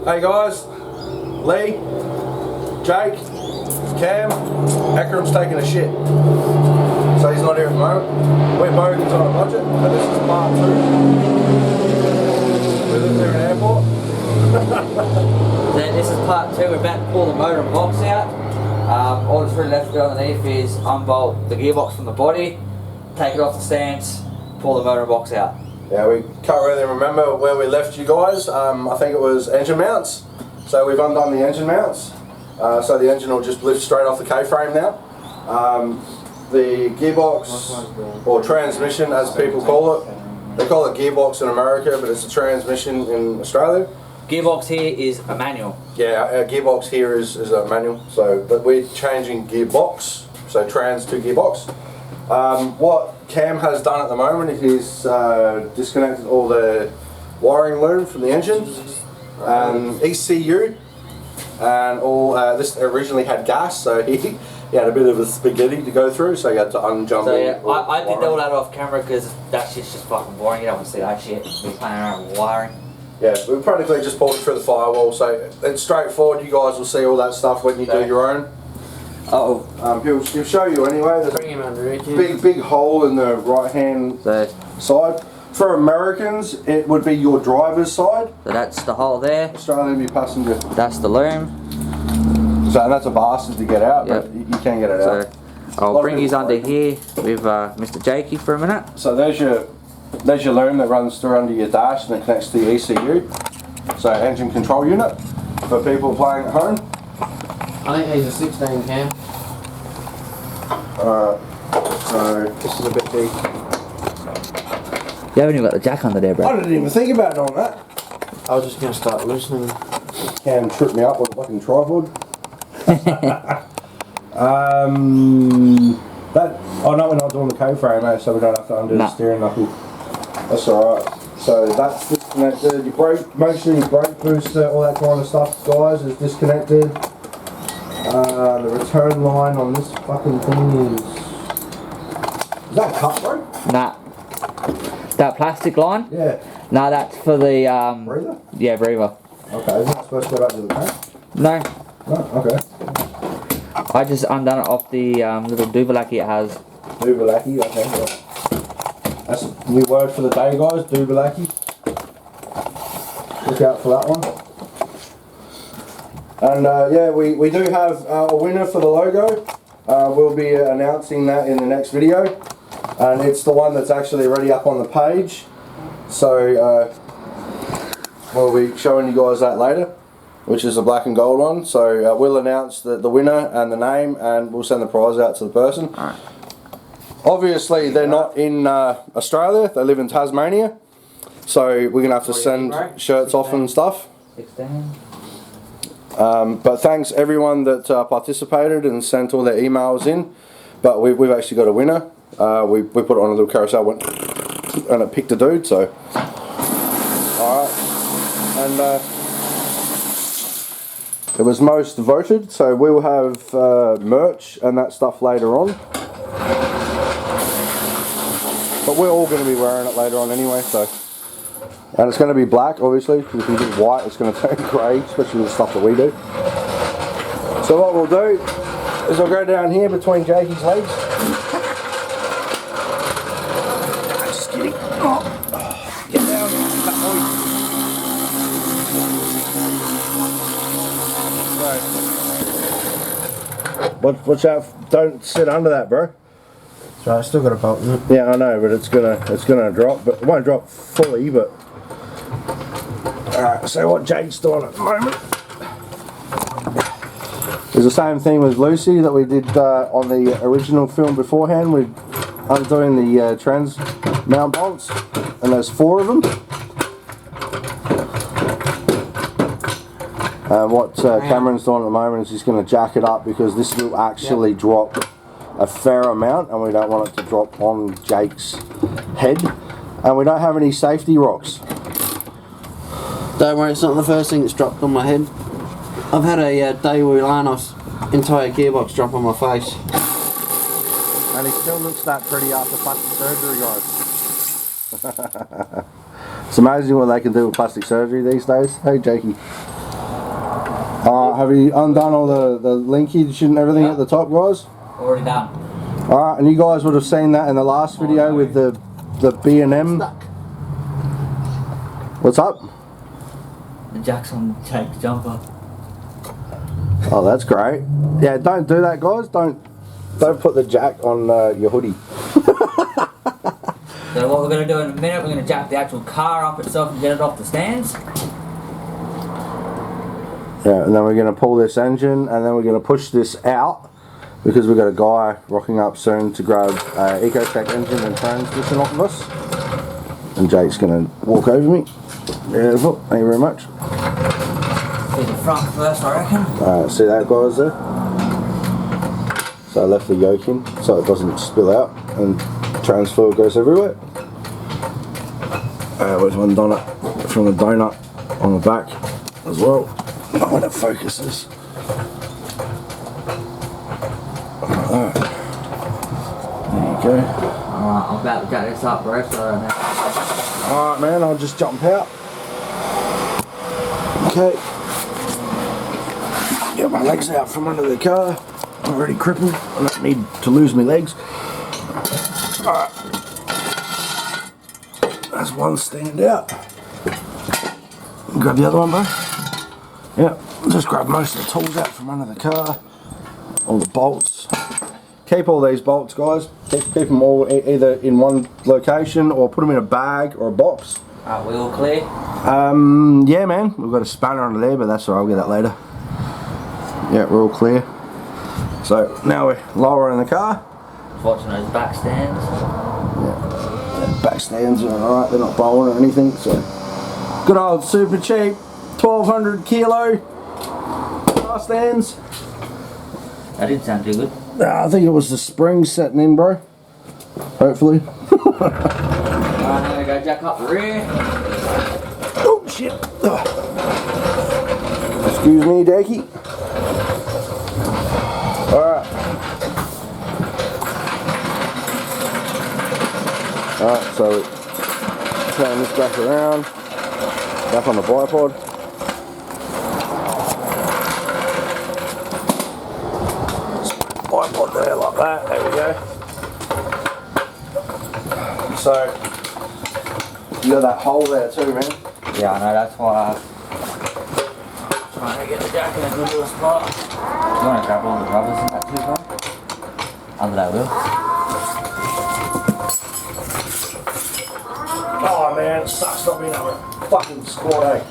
Hey guys, Lee, Jake, Cam, Akram's taking a shit. So he's not here at the moment. We're Bogans on a budget, and this is part 2. We live near an airport. Then this is part 2. We're about to pull the motor and box out. All that's really left to do underneath is unbolt the gearbox from the body, take it off the stands, pull the motor and box out. Yeah, we can't really remember where we left you guys. I think it was engine mounts. So we've undone the engine mounts. So the engine will just lift straight off the K-frame now. The gearbox, or transmission as people call it, they call it gearbox in America, but it's a transmission in Australia. Gearbox here is a manual. Yeah, our gearbox here is a manual. So, but we're changing gearbox, so trans to gearbox. What Cam has done at the moment is he's disconnected all the wiring loom from the engine, ECU, and all. This originally had gas, so he had a bit of a spaghetti to go through, so he had to unjumble. So yeah, I did all that off camera because that shit's just fucking boring. You don't want to see that shit. Be playing around with wiring. Yeah, we practically just pulled it through the firewall, so it's straightforward. You guys will see all that stuff when you do your own. He'll show you anyway. There's a big hole in the right hand side. For Americans, it would be your driver's side. So that's the hole there. Australian would be passenger. That's the loom. So and that's a bastard to get out, but you can get it out. I'll bring you under here with Mr. Jakey for a minute. So there's your loom that runs through under your dash and it connects to the ECU. So engine control unit for people playing at home. I think he's a 16 Cam. So this is a bit big. You haven't even got the jack under there, bro. I didn't even think about doing that. I was just going to start loosening. Cam tripped me up with a fucking tripod. I know we're not doing the K-frame, so we don't have to undo the steering knuckle. That's alright. So that's disconnected. Your brake, make sure your brake booster, all that kind of stuff, guys, is disconnected. The return line on this fucking thing is that cut, bro? Nah. That plastic line? Yeah. Nah, that's for the breather? Yeah, breather. Okay, isn't that supposed to go back to the tank? No. No, okay. I just undone it off the little doobalaki it has. Doobalaki, okay. Yeah. That's a new word for the day, guys, doobalaki. Look out for that one. And yeah, we do have a winner for the logo. We'll be announcing that in the next video. And it's the one that's actually already up on the page. So we'll be showing you guys that later, which is a black and gold one. So we'll announce the winner and the name, and we'll send the prize out to the person. Alright. Obviously they're not in Australia, they live in Tasmania. So we're going to have to send shirts off and stuff. 16. But thanks everyone that participated and sent all their emails in. But we've actually got a winner. We put it on a little carousel and it picked a dude, so. Alright. And it was most voted, so we'll have merch and that stuff later on. But we're all going to be wearing it later on anyway, so. And it's going to be black, obviously, because if you do white, it's going to turn grey, especially the stuff that we do. So what we'll do is I'll go down here between Jakey's legs. Just kidding. Oh, get down, fat boy. Watch out! Don't sit under that, bro. That's right, I still got a bolt in it. Yeah, I know, but it's gonna drop, but it won't drop fully, but. Alright, so what Jake's doing at the moment is the same thing with Lucy that we did on the original film beforehand. We're undoing the trans mount bolts, and there's 4 of them. And what Cameron's doing at the moment is he's going to jack it up because this will actually drop a fair amount, and we don't want it to drop on Jake's head. And we don't have any safety rocks. Don't worry, it's not the first thing that's dropped on my head. I've had a Daewoo Lanos entire gearbox drop on my face. And he still looks that pretty after plastic surgery, guys. It's amazing what they can do with plastic surgery these days. Hey, Jakey. Have you undone all the linkage and everything at the top, guys? Already done. Alright, and you guys would have seen that in the last video with the B&M. What's up? The jack's on the tape jumper. Oh, that's great. Yeah, don't do that, guys. Don't put the jack on your hoodie. So what we're going to do in a minute, we're going to jack the actual car up itself and get it off the stands. Yeah, and then we're going to pull this engine, and then we're going to push this out because we've got a guy rocking up soon to grab Ecotech engine and transmission off of us. And Jake's going to walk over me. Beautiful, thank you very much. Do the front first, I reckon. See that, guys, there? So I left the yoke in so it doesn't spill out and transfer goes everywhere. We've undone it from the donut on the back as well. Not when it focuses. Like that. There you go. Alright, I'm about to jack this up, bro, so Alright, man, I'll just jump out. Okay. Get my legs out from under the car. I'm already crippled. I don't need to lose my legs. Alright. That's one stand out. Grab the other one, bro. Yeah, just grab most of the tools out from under the car. All the bolts. Keep all these bolts, guys. Keep them all either in one location or put them in a bag or a box. Alright, we all clear? Yeah, man. We've got a spanner under there, but that's alright. I'll get that later. Yeah, we're all clear. So now we're lowering the car. Watching those back stands. Yeah, back stands are alright. They're not bowling or anything. So good old super cheap 1200 kilo car stands. That didn't sound too good. I think it was the spring setting in, bro. Hopefully. Alright, now we go jack up the rear. Oh shit. Excuse me, Jakey. Alright. Alright, so turn this back around. Back on the bipod. Bipod there like that. There we go. So you got that hole there too, man. Yeah, I know, that's why I'm trying to get the jack in a good little spot. You want to grab all the rubbers in that too, bro? Under that wheel. Oh man, it sucks not being able to fucking squat, eh?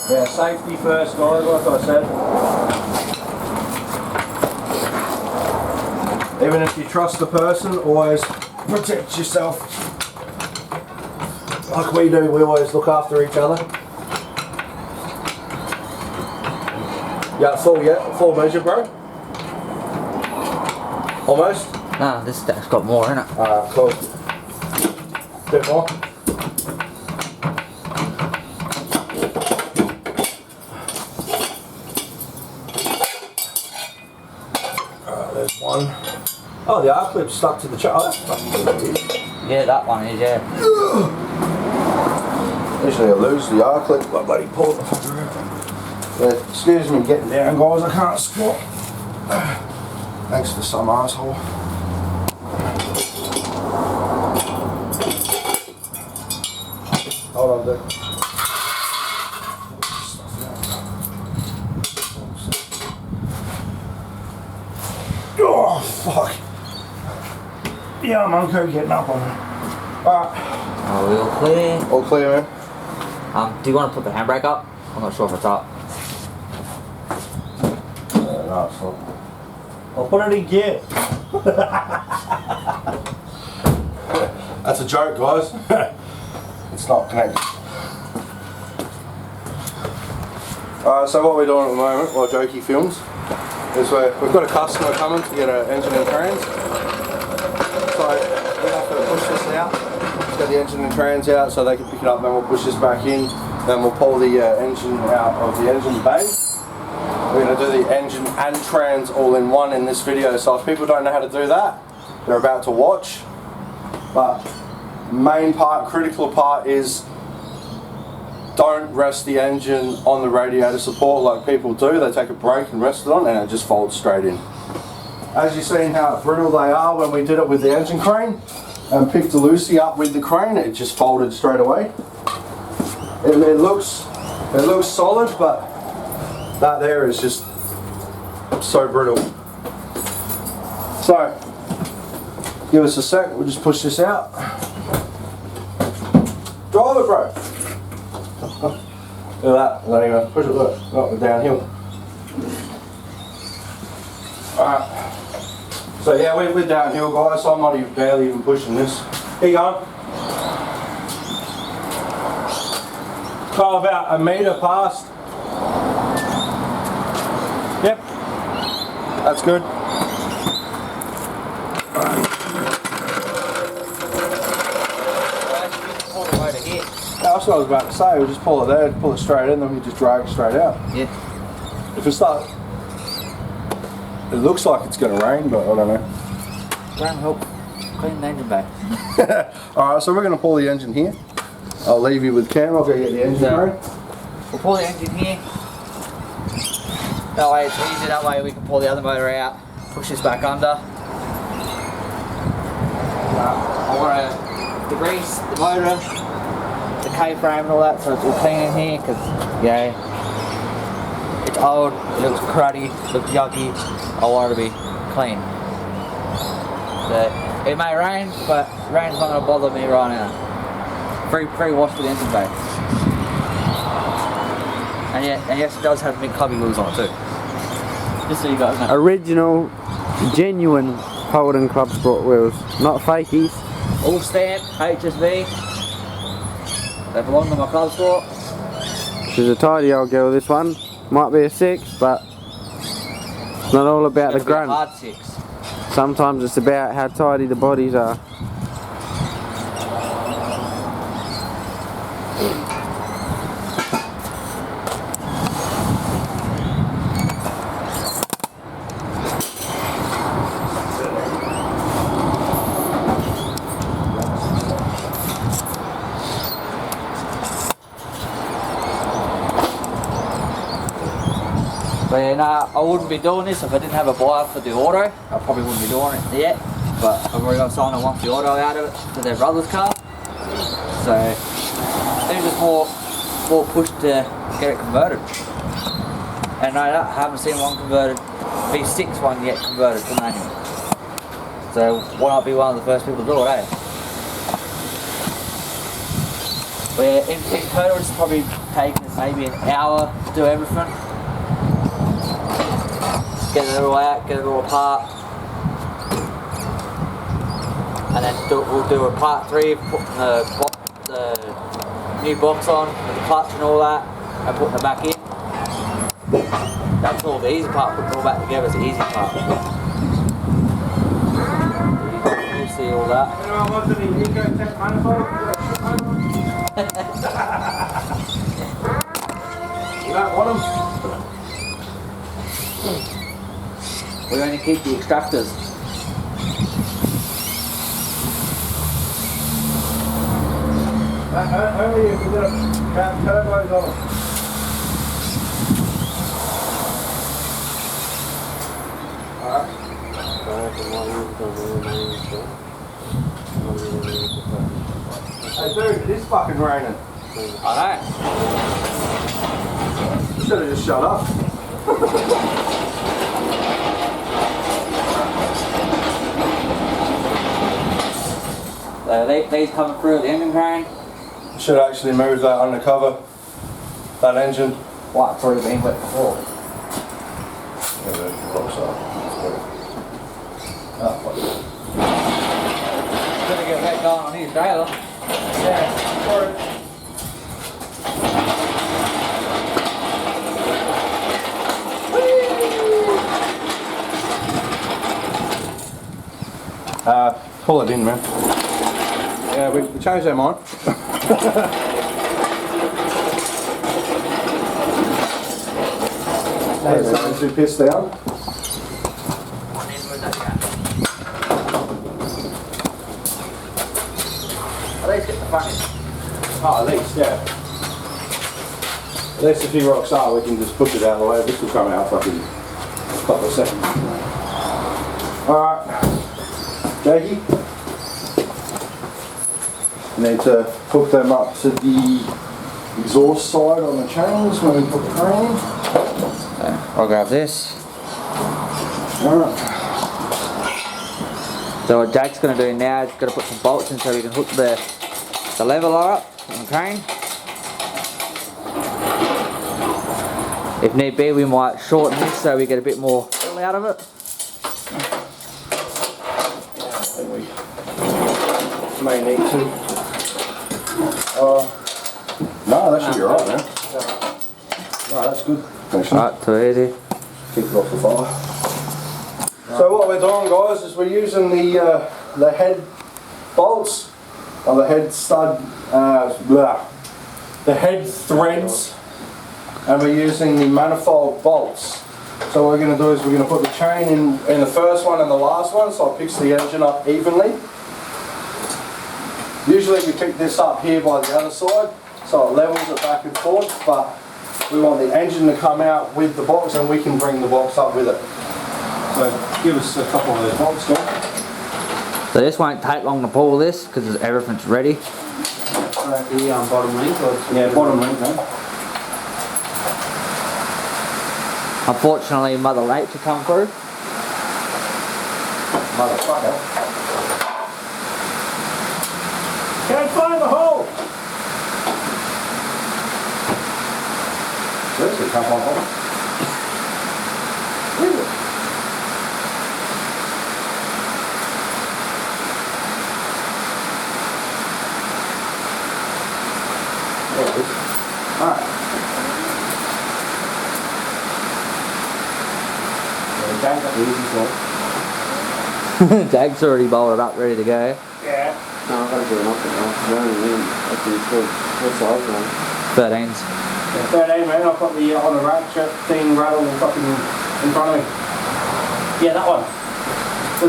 Yeah, safety first, guys, like I said. Even if you trust the person, always protect yourself. Like we do, we always look after each other. Yeah, full measure, bro. Almost. Nah, this stack's got more in it. Cool. Bit more. There's one. Oh, the R-clip's stuck to the chair. Oh, that's fucking good. Yeah, that one is, yeah. Usually I lose the R-clip, but bloody pull the fucker out. Excuse me getting down, guys, I can't squat. Thanks to some asshole. Hold on, dude. Oh, fuck. Yeah, I'm unco getting up on it. Alright. Are we all clear? All clear, man. Do you want to put the handbrake up? I'm not sure if it's up. No, it's not. I'll put it in gear. That's a joke, guys. It's not connected. So what we're doing at the moment, while Jokey films, is we've got a customer coming to get an engine and trans. So we have to push this out, get the engine and trans out so they can pick it up, then we'll push this back in, then we'll pull the engine out of the engine bay. We're going to do the engine and trans all in one in this video, so if people don't know how to do that, they're about to watch. But main part, critical part is don't rest the engine on the radiator support like people do. They take a break and rest it on and it just folds straight in. As you've seen how brittle they are when we did it with the engine crane and picked the Lucy up with the crane, it just folded straight away. It looks solid, but that there is just so brittle. So, give us a sec, we'll just push this out. Drive it, bro. Look at that, there you go. Push it, look. Oh, we're downhill. Alright. So yeah, we're downhill, guys, so I'm not even barely even pushing this. Here you go. Car about a metre past. Yep. That's good. That's what I was about to say, we'll just pull it there, pull it straight in, then we just drag it straight out. Yeah. If it's not, it looks like it's going to rain, but I don't know. Rain help clean the engine back. Alright, so we're going to pull the engine here. I'll leave you with Cam, I'll go get the engine going. We'll pull the engine here. That way it's easy, that way we can pull the other motor out, push this back under. I want to degrease the motor, the K-frame and all that, so it's all clean in here, because, yeah, it's old, it looks cruddy, it looks yucky, I want it to be clean. So, it may rain, but rain's not going to bother me right now. Free wash for the engine bay. And yes, it does have big cubby wheels on it too. Just so you guys know. Original, genuine Holden Club Sport wheels, not fakies. All stamped, HSV. They belong to my club sport. She's a tidy old girl, this one. Might be a 6, but it's not all about the grunt. Hard 6. Sometimes it's about how tidy the bodies are. But yeah, nah, I wouldn't be doing this if I didn't have a buyer for the auto. I probably wouldn't be doing it yet. But I've already got someone who wants the auto out of it for their brother's car. So there's just more push to get it converted. And no, I haven't seen one converted, V6 one yet converted to manual. So why not be one of the first people to do it, eh? But yeah, in total it's probably taken us maybe an hour to do everything. Get it all out, get it all apart. And then we'll do a part 3, putting the new box on, with the clutch and all that, and putting it back in. That's all the easy part, putting it all back together is the easy part. You'll see all that. Anyone wants any Ecotech manifold? You don't want them? We only keep the extractors. Only if we've got to count turbos on them. Alright. Hey dude, it is fucking raining. I know. You should have just shut up. These coming through the engine crane. Should actually move that undercover, that engine. What, it's already been wet before. Better get that going on his trailer. Yeah, sorry. Pull it in, man. Yeah, we changed our mind. Hey, something too pissed down. package. Oh, at least, yeah. At least if he rocks out, we can just push it out of the way. This will come out fucking a couple of seconds. Alright, Jakey. You need to hook them up to the exhaust side on the chains when we put the crane in. I'll grab this. Alright. So what Jake's going to do now is going to put some bolts in so we can hook the leveler up on the crane. If need be, we might shorten this so we get a bit more pull out of it. We may need to. No, that should be alright now. Right, that's good. Alright, too easy. Keep it off the fire. So what we're doing, guys, is we're using the head bolts, or the head stud, the head threads, and we're using the manifold bolts. So what we're going to do is we're going to put the chain in the first one and the last one, so it picks the engine up evenly. Usually we pick this up here by the other side, so it levels it back and forth, but we want the engine to come out with the box and we can bring the box up with it. So give us a couple of those bolts, guys. So this won't take long to pull this because everything's ready. The bottom link? Yeah, bottom link, man. Unfortunately, Mother Nature come through. Motherfucker. Can't find the hole! Seriously, can't find the hole. Where is it? There it is. Alright. Jake's up the easy side. Jake's already bolted up, ready to go. Yeah. No, I've got to do an option. What's the other one? 13s. Yeah, 13, man. I've got the on the ratchet thing rattle fucking in front of me. Yeah, that one. The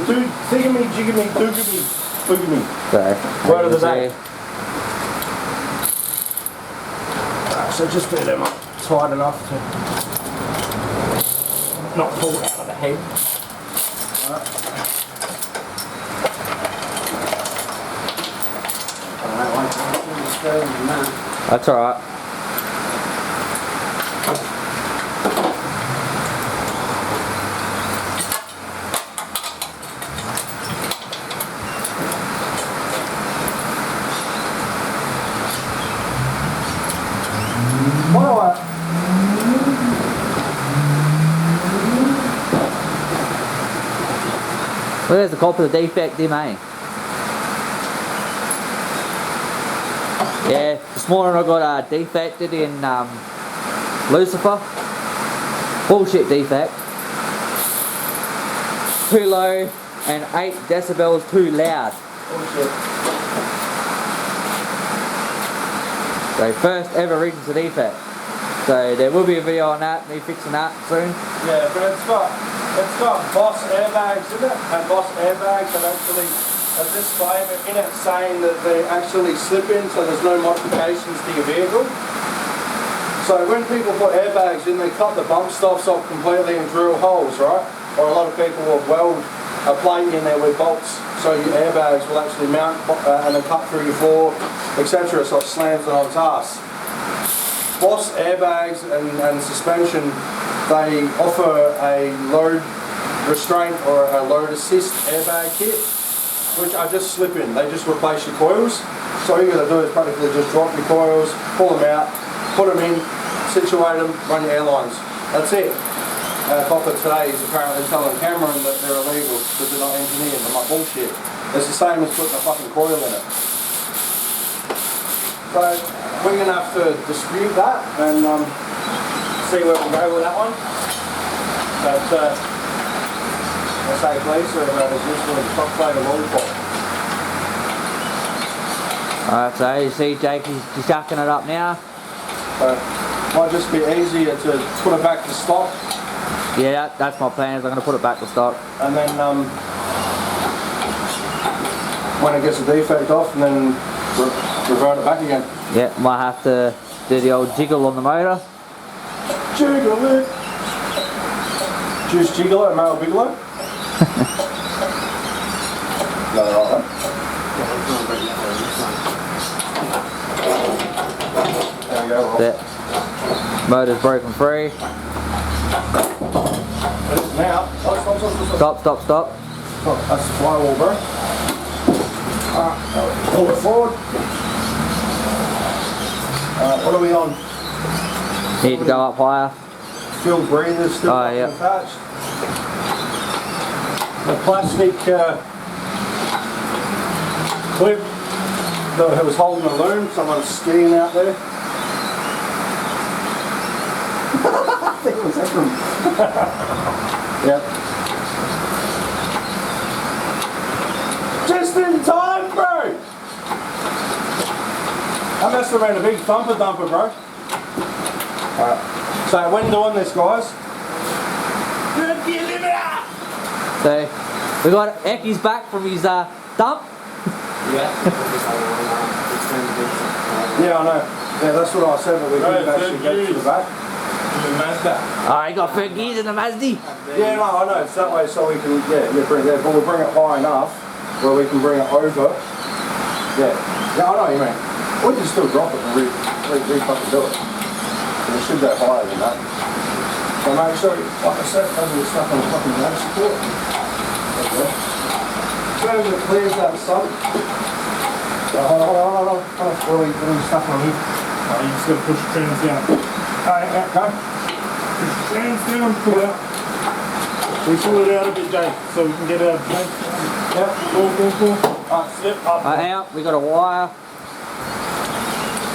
dude, thingamy, jiggamy, doogamy, boogamy. Sorry. Word of the day. So just put them up tight enough to not pull out of the head. That's alright. Well, there's the copy of the defect there, mate. Yeah, this morning I got defected in Lucifer. Bullshit defect. Too low and 8 decibels too loud. Bullshit. So first ever reading the defect. So there will be a video on that, me fixing that soon. Yeah, but it's got Boss airbags in it, and Boss airbags have actually a disclaimer in it saying that they actually slip in, so there's no modifications to your vehicle. So when people put airbags in, they cut the bump stops off completely and drill holes, right? Or a lot of people will weld a plate in there with bolts, so your airbags will actually mount and then cut through your floor, etc. So it slams it on its ass. Boss airbags and suspension, they offer a load restraint or a load assist airbag kit, which are just slip in. They just replace your coils. So all you got to do is practically just drop your coils, pull them out, put them in, situate them, run your airlines. That's it. Copper today is apparently telling Cameron that they're illegal because they're not engineered. I'm like, bullshit. It's the same as putting a fucking coil in it. So we're going to have to dispute that and see where we go with that one. But I say please, so there's this one top plate of lollipop. Alright, so you see Jake is jacking it up now. So might just be easier to put it back to stock. Yeah, that's my plan, is I'm going to put it back to stock. And then when it gets a defect off, and then revert it back again. Yeah, might have to do the old jiggle on the motor. Jiggle it. Juice jiggle it, male bigelow. Got it right, there we go, Rob. That motor's broken free. Now, Stop. Oh, that's the flywheel, bro. Alright, pull it forward. What are we on? Need to go up higher. Fuel breathers still attached. The plastic clip that was holding the loom, someone's skiing out there. I think it was Ephraim. Yep. Just in time, bro! That must have been a big thumper dumper, bro. Alright. So when doing this, guys, So we got Ecky's back from his dump. yeah, I know. Yeah, that's what I said, but we didn't actually get to the back. He got 3 gears in the Mazda. Yeah, no, I know. It's that way so we can, bring it, but we'll bring it high enough where we can bring it over. Yeah, I know what you mean. We can still drop it and re-fucking do it. But it should go higher than that. So make sure, like I said, it doesn't get stuck on the fucking lag support. Okay. So it clears that sun. Hold on. What are we stuck on here? You just gotta push the trans down. Alright, go. Push the trans down, pull it out. We pull it out a bit, Jake, so we can get out of Jake. Yep. Pull. Alright, step up. Out, we got a wire.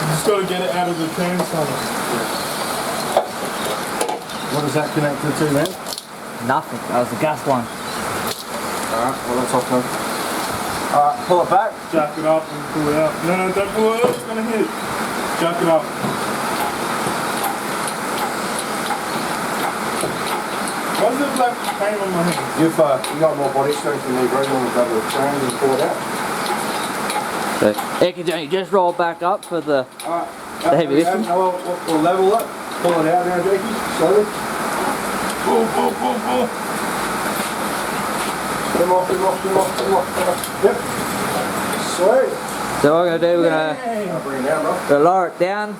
Just gotta get it out of the trans tunnel. What is that connected to then? Nothing. That was the gas one. Alright, well that's off then. Alright, pull it back. Jack it up and pull it out. No, don't pull it out, it's gonna hit. Jack it up. Why's the black paint on my hand? You got more body strength than me, bro. You want to grab the trans and pull it out. So Ecky, just roll back up for the Alright. The heavy lifting? No, we'll level it. Pull it out now, Jakey. Slowly. Pull. Come off. Yep. Sweet. So what we're going to do, we're going I'll bring it down, bro. to lower it down,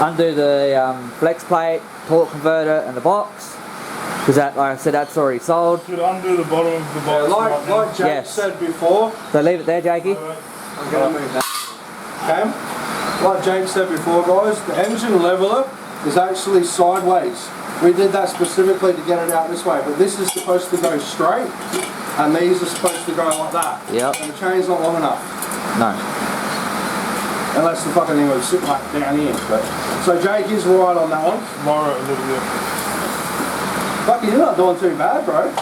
undo the flex plate, torque converter and the box, because that, like I said, that's already sold. Should undo the bottom of the box. Like Jake Yes. said before, So leave it there, Jakey. I'm going to move that. Okay? Like Jake said before, guys, the engine leveler is actually sideways. We did that specifically to get it out this way, but this is supposed to go straight, and these are supposed to go like that. Yep. And the chain's not long enough. No. Unless the fucking thing would sit like down here. But so Jake is right on that one. Lower it a little bit. Fucking, you're not doing too bad, bro.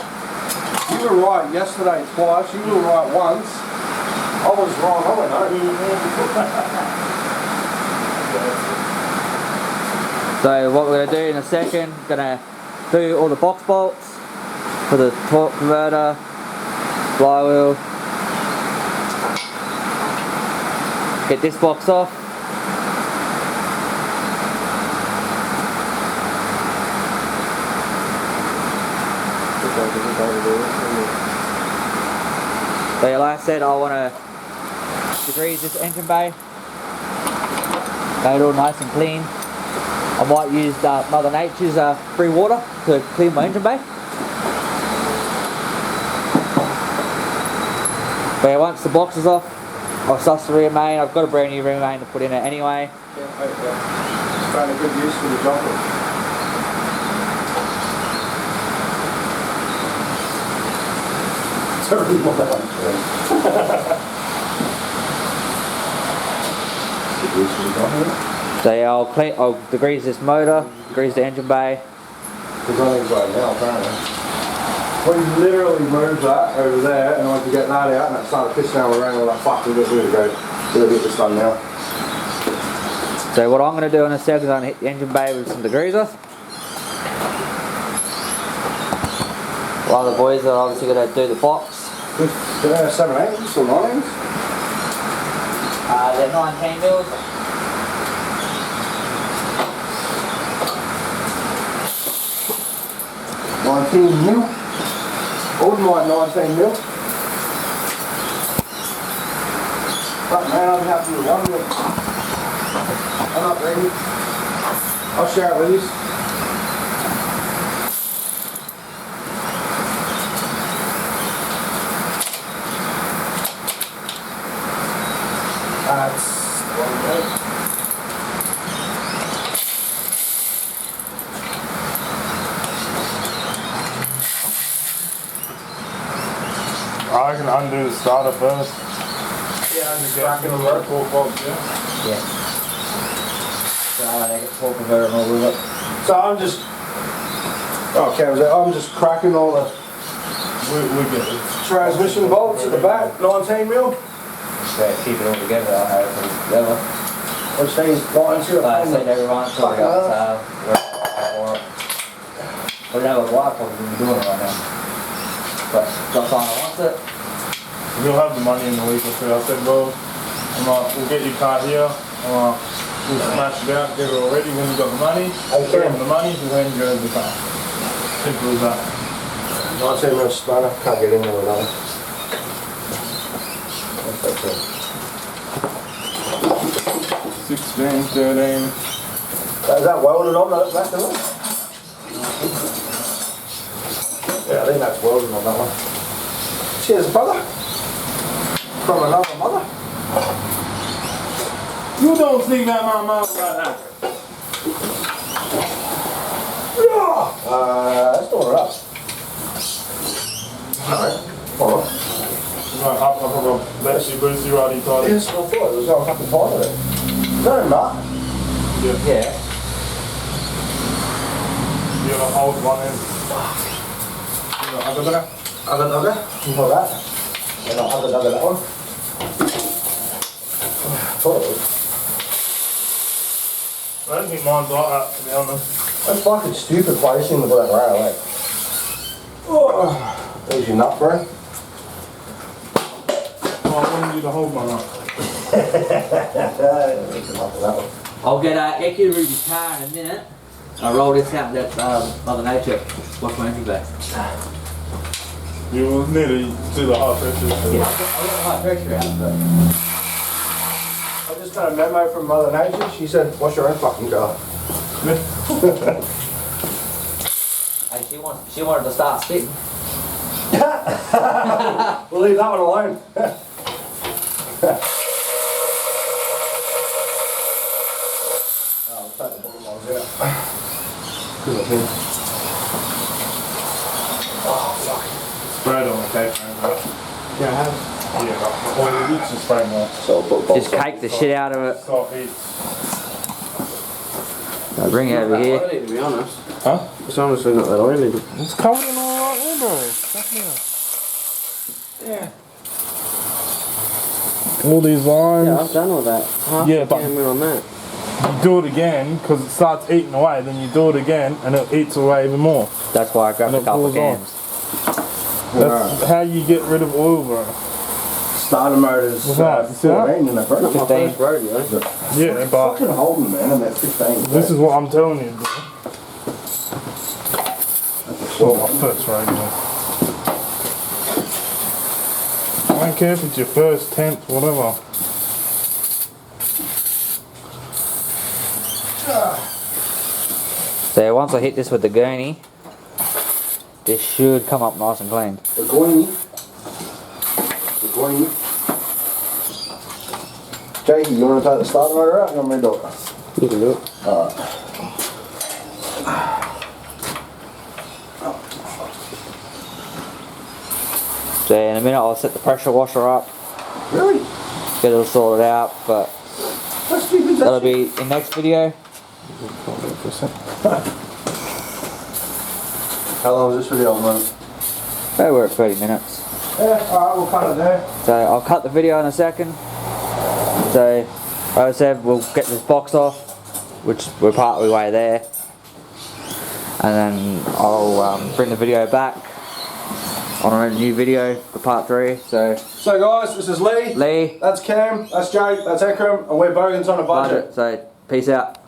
You were right yesterday twice, you were right once. I was wrong, I went home. So what we're going to do in a second, going to do all the box bolts for the torque converter, flywheel. Get this box off. So yeah, like I said, I want to degrease this engine bay. Make it all nice and clean. I might use Mother Nature's free water to clean my engine bay. But yeah, once the box is off, I'll suss the rear main. I've got a brand new rear main to put in it anyway. Found a good use for the jumper. Terrible that one. So yeah, I'll degrease this motor, degrease the engine bay. There's only right now, apparently. We literally moved that over there and I could get that out and it started pissing out around and we're like, fuck, we're going to go. We'll get this done now. So what I'm going to do in a second is I'm going to hit the engine bay with some degreaser. While the boys are obviously going to do the box. 7/8, still 9s? they're 19 mils. $19 mil. I wouldn't mind 19 mil. But man, I'm happy with one mil. I'm not ready. I'll share it with you. That's one mil. I can undo the starter first. Yeah, I'm just Get cracking the them up. torque box, yeah. Yeah. So they get torque converter and all with it. So I'm just, okay, I'm just cracking all the We get it. transmission bolts at the back, 19 mil. So keep it all together, I have it together. Which these lines here I are said everyone until we got for it. We don't have a wire probably when we're doing it right now. But that's all I want it. We'll have the money in a week or two. I said, well, we'll get your car here. We'll smash it out, get it all ready. When we've got the money, Okay. give them the money, we'll then go to the car. Simple as that. 19 mil spanner, can't get in there with that. 16, 13. Is that welded on that back of it? Yeah, I think that's welded on that one. Cheers, brother. From another mother. You don't think that my mouth like that. Let's do it up. Alright. Alright. Right, up, let's see, Bruce, you already tied it. Yes, I thought it was on fucking part of it. Is that a nut? Yeah. Yeah. You're gonna hold one end. You're gonna Other dugger. You got that. And I'll other dugger that one. I thought it was. I don't think mine's like that, to be honest. That's fucking stupid placing with that rail, eh? Oh, there's your nut, bro. Oh, I wanted you to hold mine up. I'll get Eki to read your car in a minute. I'll roll this out that Mother Nature. Wash my engine back. You will nearly do the high pressure. Yeah, I've got high pressure out, but I just got a memo from Mother Nature. She said, wash your own fucking car. hey, she wanted to start spitting. We'll leave that one alone. Oh, we'll take the bottom ones out. Good of him. Oh, fuck. Sprayed on the cake, man. Yeah, I have. Yeah, well, it's just spraying more. So I'll put Just cake the shit out of it. Stop it. I'll bring it over here. To be honest. Huh? It's honestly not that oily. It's covered in all right here, bro. Yeah. All these lines. Yeah, I've done all that. Half Yeah, the but- damn on that. You do it again because it starts eating away. Then you do it again and it eats away even more. That's why I grabbed And a it couple of pulls on. cans. That's how you get rid of oil, bro. Starter motors. What's that? You see that? 14 in that, bro. Not my 15. first rodeo. Yeah, but Fucking Holden, man, and that 15. this is what I'm telling you, bro. It's not my first radio. I don't care if it's your first, 10th, whatever. So once I hit this with the gurney, this should come up nice and clean. The Goiny. The Goiny. Jakey, you want to take the starter motor out? You want me to do it? You can do it. Alright. So in a minute I'll set the pressure washer up, Really? get it all sorted out, but How stupid is that'll that? be in next video. How long is this video, man? Maybe we're at 30 minutes. Yeah, alright, we'll cut it there. So I'll cut the video in a second. So like I said, we'll get this box off, which we're part of the way there, and then I'll bring the video back. on a new video for part 3. So guys, this is Lee. Lee. That's Cam. That's Jake. That's Ekram. And we're Bogans on a budget. So peace out.